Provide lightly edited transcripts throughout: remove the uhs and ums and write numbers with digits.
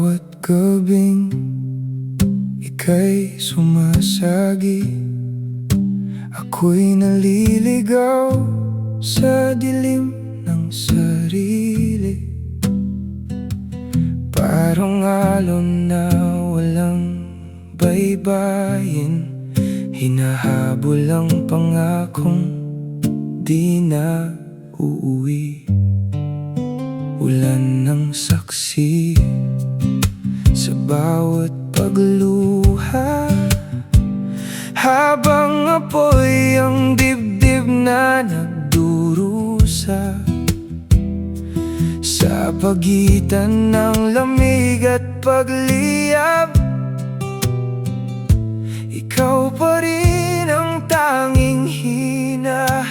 bawat gabing ika'y sumasagi, ako'y naliligaw sa dilim ng sarili. Parang alon na walang baybayin, hinahabol ang pangakong di na uuwi. Ulan ng saksi sa bawat pagluha, habang apoy ang dibdib na nagdurusa. Sa pagitan ng lamig at pagliyab, ikaw pa rin ang tanging hinahanap.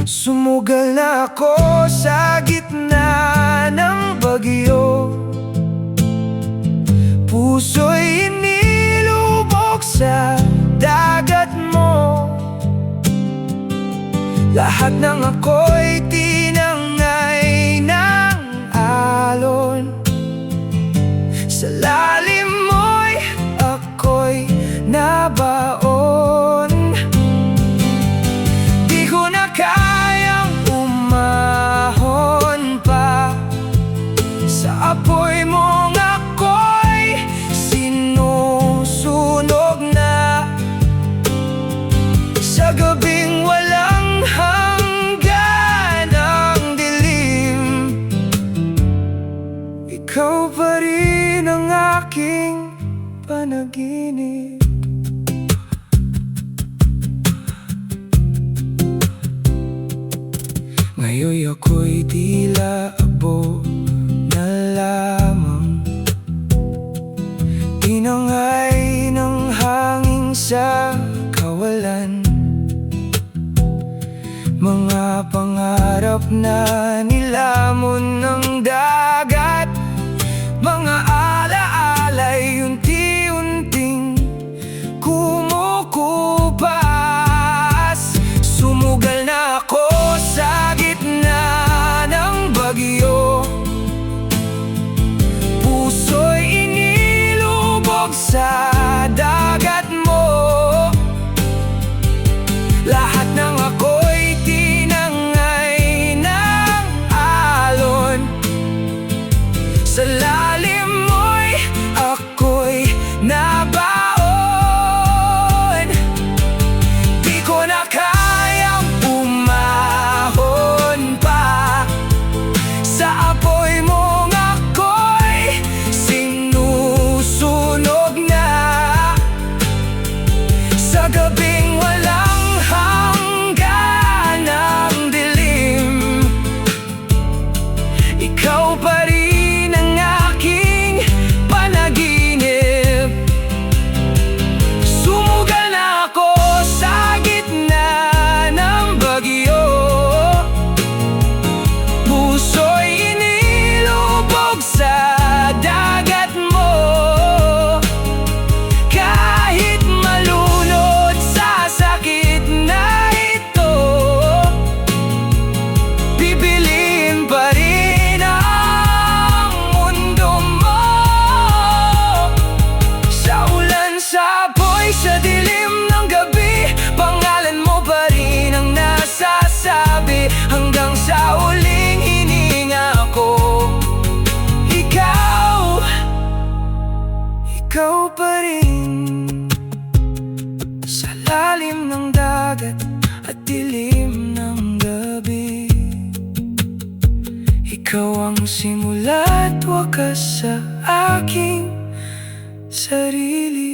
Sumugal na ako sa gitna ng bagyo, puso'y inilubog sa dagat mo. Lahat ng ako'y tinangay ng alon, sa lalim mo'y ako'y nabaon. Di ko na kayang umahon pa, sa apoy mong ako'y sinusunog na. Sa gabing walang hanggan ang dilim, ikaw pa rin ang aking panaginip. Ngayon ako'y tila abo na lamang, tinangay ng hangin sa kawalan. Mga pangarap na nilamon ng dagat, mga alaala'y unti-unting kumukupas. Sumugal na ako sa gitna ng bagyo, puso'y inilubog sa dagat mo. Lahat ng ako'y tinangay ng alon, sa lalim mo'y ako'y nabaon. Di ko na kayang umahon pa, sa apoy mong ako'y sinusunog na. Sa gabing walang hanggan ang dilim, ikaw pa rin ang aking panaginip. Sumugal na ako sa gitna ng bagyo, puso'y inilubog sa dagat mo. Kahit malunod sa sakit na ito, bibilin pa rin ang mundo mo. Sa ulan, sa apoy, sa dilim ng gabi, pangalan mo pa rin ang nasasabi. Hanggang sa huling hininga ko, ikaw pa rin. Sa lalim ng dagat at dilim ng gabi, ikaw ang simula at wakas sa aking sarili.